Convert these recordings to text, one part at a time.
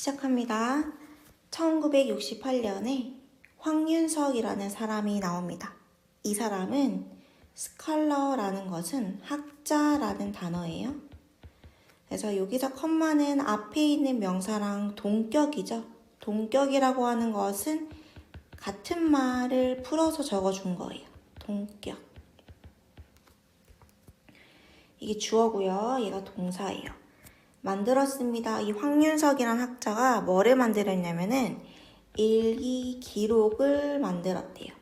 시작합니다. 1968년에 황윤석이라는 사람이 나옵니다. 이 사람은 스컬러라는 것은 학자라는 단어예요. 그래서 여기서 컴마는 앞에 있는 명사랑 동격이죠. 동격이라고 하는 것은 같은 말을 풀어서 적어준 거예요. 동격. 이게 주어고요. 얘가 동사예요. 만들었습니다. 이 황윤석이란 학자가 뭐를 만들었냐면은 일기 기록을 만들었대요.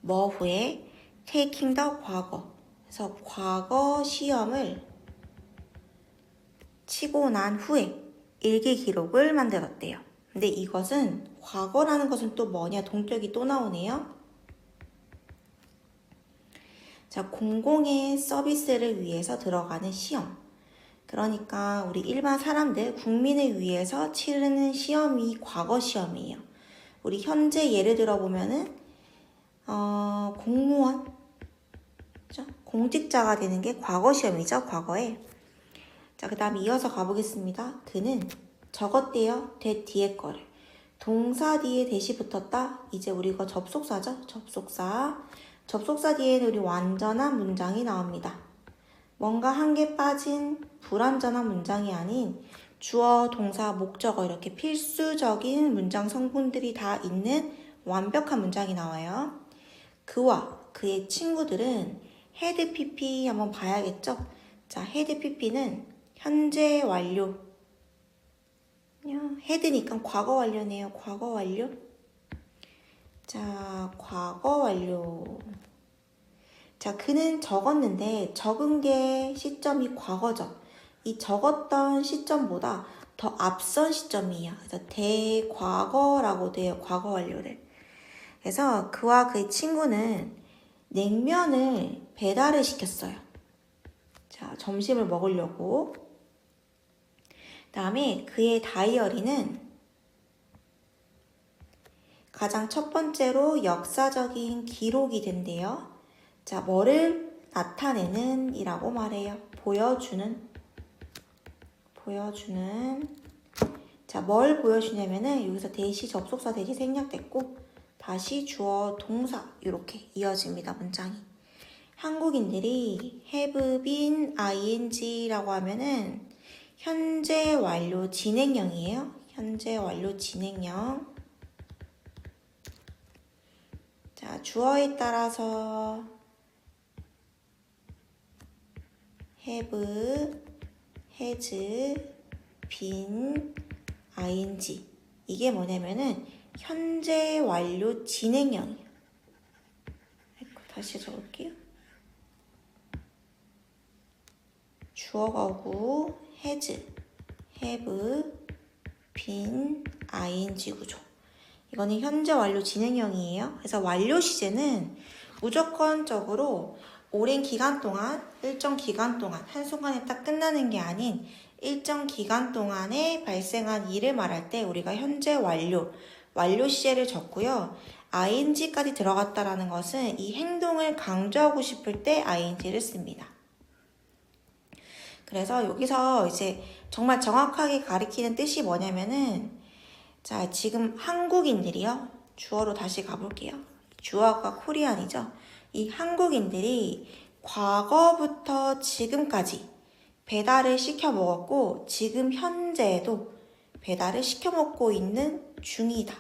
뭐 후에? taking the 과거. 그래서 과거 시험을 치고 난 후에 일기 기록을 만들었대요. 근데 이것은 과거라는 것은 또 뭐냐? 동격이 또 나오네요. 자, 공공의 서비스를 위해서 들어가는 시험. 그러니까 우리 일반 사람들, 국민을 위해서 치르는 시험이 과거 시험이에요. 우리 현재 예를 들어 보면은 공무원, 그렇죠? 공직자가 되는 게 과거 시험이죠. 과거에. 자, 그 다음 이어서 가보겠습니다. 그는 적었대요. that 뒤에 거를. 동사 뒤에 대시 붙었다. 이제 우리 이거 접속사죠. 접속사. 접속사 뒤에는 우리 완전한 문장이 나옵니다. 뭔가 한 개 빠진 불완전한 문장이 아닌 주어, 동사, 목적어 이렇게 필수적인 문장 성분들이 다 있는 완벽한 문장이 나와요. 그와 그의 친구들은 had PP 한번 봐야겠죠? 자, had PP는 현재 완료. had니까 과거 완료네요. 과거 완료. 자, 과거 완료. 자, 그는 적었는데 적은 게 시점이 과거죠. 이 적었던 시점보다 더 앞선 시점이에요. 그래서 대과거라고 돼요. 과거 완료를. 그래서 그와 그의 친구는 냉면을 배달을 시켰어요. 자, 점심을 먹으려고. 다음에 그의 다이어리는 가장 첫 번째로 역사적인 기록이 된대요. 자, 뭐를 나타내는 이라고 말해요. 보여주는. 자, 뭘 보여주냐면은 여기서 대시 접속사 대시 생략됐고 다시 주어 동사 이렇게 이어집니다. 문장이. 한국인들이 have been ing라고 하면은 현재 완료 진행형이에요. 현재 완료 진행형. 자, 주어에 따라서 have, has, been, ing. 이게 뭐냐면은 현재 완료 진행형이에요. 다시 적을게요. 주어가 오고 has, have, been, ing 구조. 이거는 현재 완료 진행형이에요. 그래서 완료 시제는 무조건적으로 오랜 기간 동안, 일정 기간 동안, 한순간에 딱 끝나는 게 아닌 일정 기간 동안에 발생한 일을 말할 때 우리가 현재 완료 시제를 적고요. ing까지 들어갔다라는 것은 이 행동을 강조하고 싶을 때 ing를 씁니다. 그래서 여기서 이제 정말 정확하게 가리키는 뜻이 뭐냐면은 자, 지금 한국인들이요. 주어로 다시 가볼게요. 주어가 코리안이죠. 이 한국인들이 과거부터 지금까지 배달을 시켜 먹었고 지금 현재에도 배달을 시켜 먹고 있는 중이다.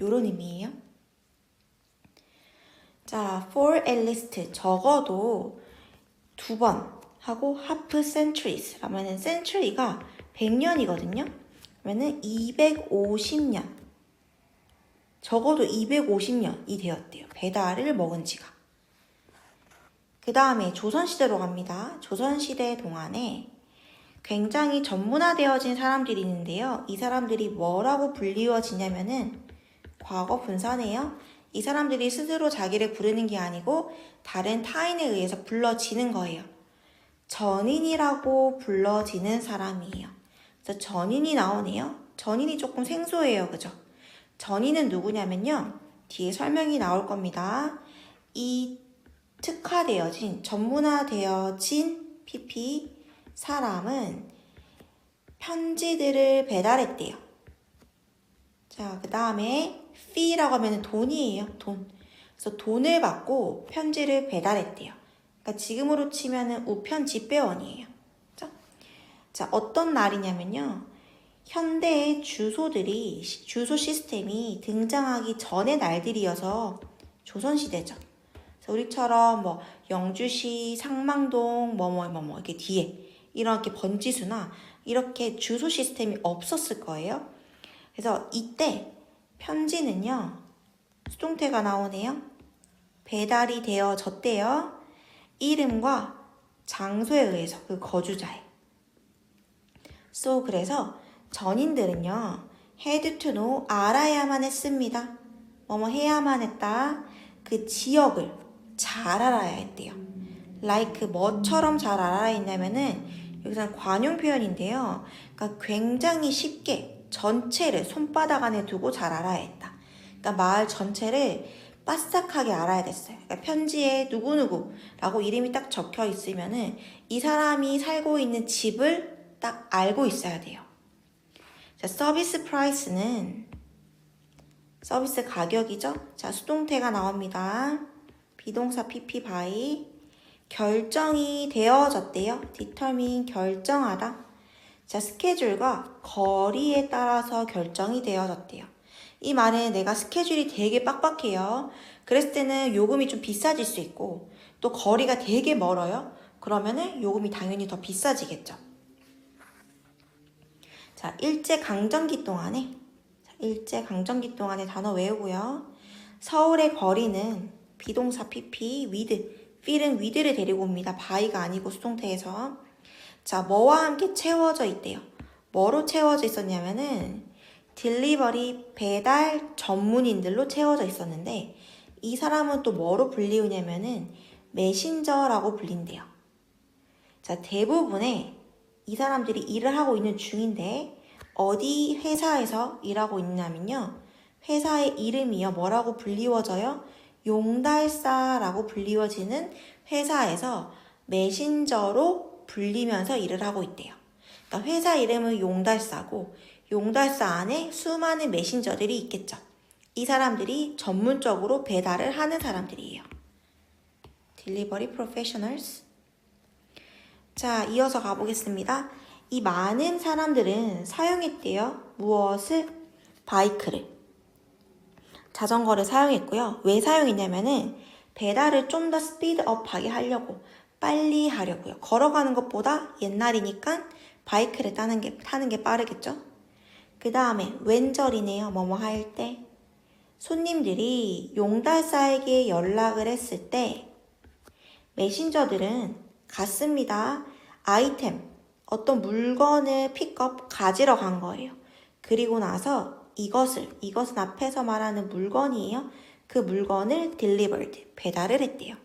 요런 의미예요. 자, for at least 적어도 2번 하고 half centuries 라면은 century가 100년이거든요. 그러면은 250년. 적어도 250년이 되었대요. 배달을 먹은 지가. 그 다음에 조선시대로 갑니다. 조선시대 동안에 굉장히 전문화되어진 사람들이 있는데요. 이 사람들이 뭐라고 불리워지냐면은 과거 분사네요. 이 사람들이 스스로 자기를 부르는 게 아니고 다른 타인에 의해서 불러지는 거예요. 전인이라고 불러지는 사람이에요. 그래서 전인이 나오네요. 전인이 조금 생소해요. 그죠? 전인은 누구냐면요. 뒤에 설명이 나올 겁니다. 이 특화되어진, 전문화되어진 PP 사람은 편지들을 배달했대요. 자, 그 다음에 fee라고 하면 돈이에요. 돈. 그래서 돈을 받고 편지를 배달했대요. 그러니까 지금으로 치면은 우편 집배원이에요. 그렇죠? 자, 어떤 날이냐면요. 현대의 주소 시스템이 등장하기 전의 날들이어서 조선시대죠. 그래서 우리처럼 뭐 영주시, 상망동, 이렇게 뒤에 이렇게 번지수나 이렇게 주소 시스템이 없었을 거예요. 그래서 이때 편지는요. 수동태가 나오네요. 배달이 되어졌대요. 이름과 장소에 의해서 그 거주자에. 그래서 전인들은요. had to know 알아야만 했습니다. 뭐뭐 해야만 했다. 그 지역을 잘 알아야 했대요. like 뭐처럼 잘 알아야 했냐면은 여기서는 관용 표현인데요. 그러니까 굉장히 쉽게 전체를 손바닥 안에 두고 잘 알아야 했다. 그러니까 마을 전체를 빠삭하게 알아야 됐어요. 그러니까 편지에 누구누구라고 이름이 딱 적혀 있으면은 이 사람이 살고 있는 집을 딱 알고 있어야 돼요. 자, 서비스 프라이스는 서비스 가격이죠. 자, 수동태가 나옵니다. 비동사 PP by 결정이 되어졌대요. determine 결정하다. 자, 스케줄과 거리에 따라서 결정이 되어졌대요. 이 말은 내가 스케줄이 되게 빡빡해요. 그랬을 때는 요금이 좀 비싸질 수 있고 또 거리가 되게 멀어요. 그러면은 요금이 당연히 더 비싸지겠죠. 자, 일제강점기 동안에 단어 외우고요. 서울의 거리는 비동사 PP, feel은 with를 데리고 옵니다. by가 아니고 수동태에서. 자, 뭐와 함께 채워져 있대요. 뭐로 채워져 있었냐면은 딜리버리 배달 전문인들로 채워져 있었는데 이 사람은 또 뭐로 불리우냐면은 메신저라고 불린대요. 자, 대부분의 이 사람들이 일을 하고 있는 중인데 어디 회사에서 일하고 있냐면요. 회사의 이름이요. 뭐라고 불리워져요? 용달사라고 불리워지는 회사에서 메신저로 불리면서 일을 하고 있대요. 그러니까 회사 이름은 용달사고 용달사 안에 수많은 메신저들이 있겠죠. 이 사람들이 전문적으로 배달을 하는 사람들이에요. Delivery Professionals. 자, 이어서 가보겠습니다. 이 많은 사람들은 사용했대요. 무엇을? 바이크를. 자전거를 사용했고요. 왜 사용했냐면은 배달을 좀 더 스피드업하게 하려고, 빨리 하려고요. 걸어가는 것보다 옛날이니까 바이크를 타는 게 빠르겠죠. 그 다음에 왼절이네요. 뭐뭐 할 때. 손님들이 용달사에게 연락을 했을 때 메신저들은 갔습니다. 아이템, 어떤 물건을 가지러 간 거예요. 그리고 나서 이것은 앞에서 말하는 물건이에요. 그 물건을 delivered, 배달을 했대요.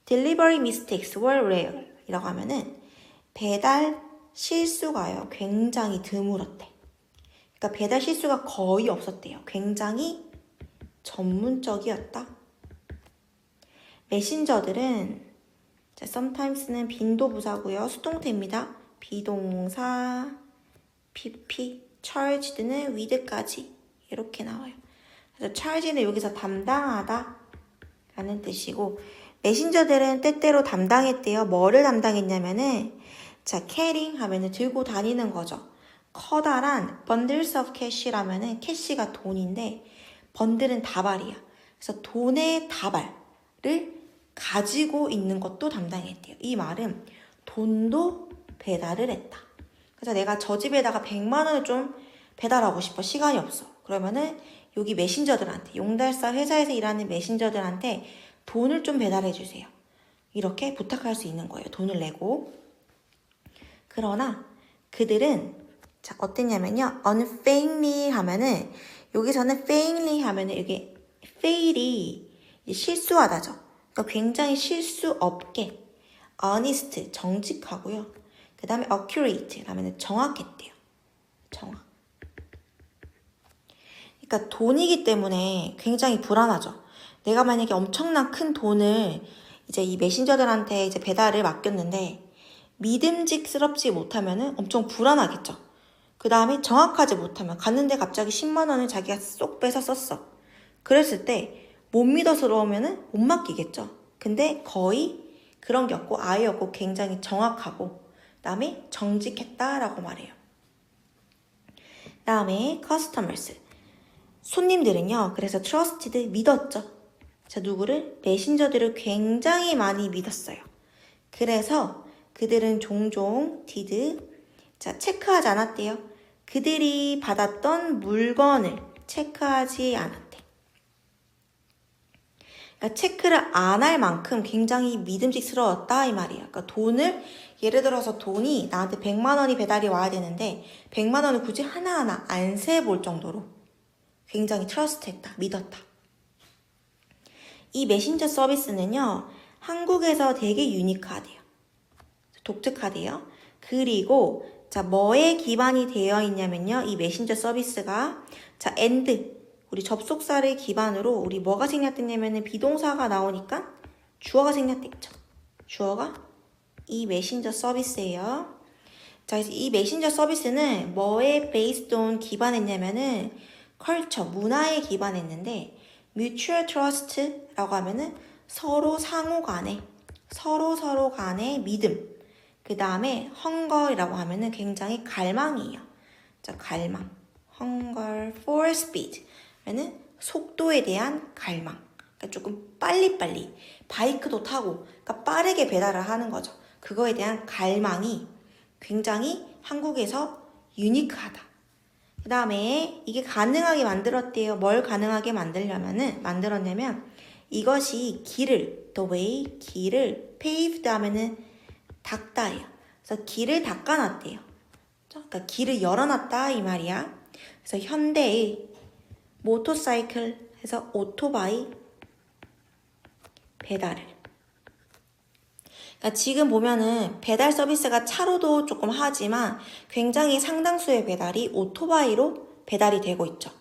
Delivery mistakes were rare 이라고 하면은 배달 실수가요. 굉장히 드물었대. 그러니까 배달 실수가 거의 없었대요. 굉장히 전문적이었다. 메신저들은 sometimes는 빈도부사고요. 수동태입니다. 비동사, PP, charged는 with까지 이렇게 나와요. 그래서 charge는 여기서 담당하다 라는 뜻이고 메신저들은 때때로 담당했대요. 뭐를 담당했냐면은 자, carrying 하면은 들고 다니는 거죠. 커다란 bundles of cash라면은 캐시가 돈인데 번들은 다발이야. 그래서 돈의 다발을 가지고 있는 것도 담당했대요. 이 말은 돈도 배달을 했다. 그래서 내가 저 집에다가 100만 원을 좀 배달하고 싶어. 시간이 없어. 그러면은 여기 메신저들한테, 용달사 회사에서 일하는 메신저들한테 돈을 좀 배달해 주세요. 이렇게 부탁할 수 있는 거예요. 돈을 내고. 그러나 그들은 자, 어땠냐면요. unfairly 하면은 여기서는 fairly 하면은 이게 fail이 실수하다죠. 그러니까 굉장히 실수 없게 honest, 정직하고요. 그 다음에 accurate 하면은 정확했대요. 정확. 그러니까 돈이기 때문에 굉장히 불안하죠. 내가 만약에 엄청난 큰 돈을 이제 이 메신저들한테 이제 배달을 맡겼는데 믿음직스럽지 못하면은 엄청 불안하겠죠. 그 다음에 정확하지 못하면 갔는데 갑자기 10만 원을 자기가 쏙 빼서 썼어. 그랬을 때 못 믿어서 그러면은 못 맡기겠죠. 근데 거의 그런 게 없고 아예 없고 굉장히 정확하고 그 다음에 정직했다라고 말해요. 그 다음에 customers. 손님들은요. 그래서 trusted 믿었죠. 자, 누구를? 메신저들을 굉장히 많이 믿었어요. 그래서 그들은 종종 did 자, 체크하지 않았대요. 그들이 받았던 물건을 체크하지 않았대. 그러니까 체크를 안 할 만큼 굉장히 믿음직스러웠다 이 말이에요. 그러니까 돈을 예를 들어서 돈이 나한테 100만 원이 배달이 와야 되는데 100만 원을 굳이 하나하나 안 세볼 정도로 굉장히 트러스트했다, 믿었다. 이 메신저 서비스는요. 한국에서 되게 유니크하대요. 독특하대요. 그리고 자, 뭐에 기반이 되어 있냐면요. 이 메신저 서비스가 자, and 우리 접속사를 기반으로 우리 뭐가 생략됐냐면은 비동사가 나오니까 주어가 생략됐죠. 주어가 이 메신저 서비스예요. 자, 그래서 이 메신저 서비스는 뭐에 based on 기반했냐면은 culture, 문화에 기반했는데 mutual trust라고 하면은 서로 상호 간에 서로 간의 믿음. 그 다음에 hunger이라고 하면은 굉장히 갈망이에요. 자, 갈망. hunger for speed. 는 속도에 대한 갈망. 그러니까 조금 빨리빨리 바이크도 타고 그러니까 빠르게 배달을 하는 거죠. 그거에 대한 갈망이 굉장히 한국에서 유니크하다. 그 다음에 이게 가능하게 만들었대요. 뭘 가능하게 만들었냐면 이것이 길을 the way 길을 paved 하면은 닦다예요. 그래서 길을 닦아놨대요. 그러니까 길을 열어놨다 이 말이야. 그래서 현대의 모터사이클 해서 오토바이 배달을. 그러니까 지금 보면은 배달 서비스가 차로도 조금 하지만 굉장히 상당수의 배달이 오토바이로 배달이 되고 있죠.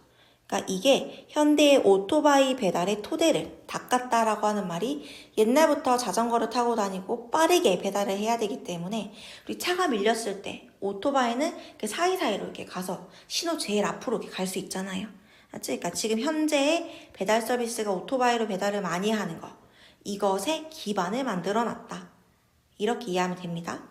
그러니까 이게 현대의 오토바이 배달의 토대를 닦았다라고 하는 말이 옛날부터 자전거를 타고 다니고 빠르게 배달을 해야 되기 때문에 우리 차가 밀렸을 때 오토바이는 사이사이로 이렇게 가서 신호 제일 앞으로 이렇게 갈 수 있잖아요. 그러니까 지금 현재의 배달 서비스가 오토바이로 배달을 많이 하는 거 이것에 기반을 만들어 놨다. 이렇게 이해하면 됩니다.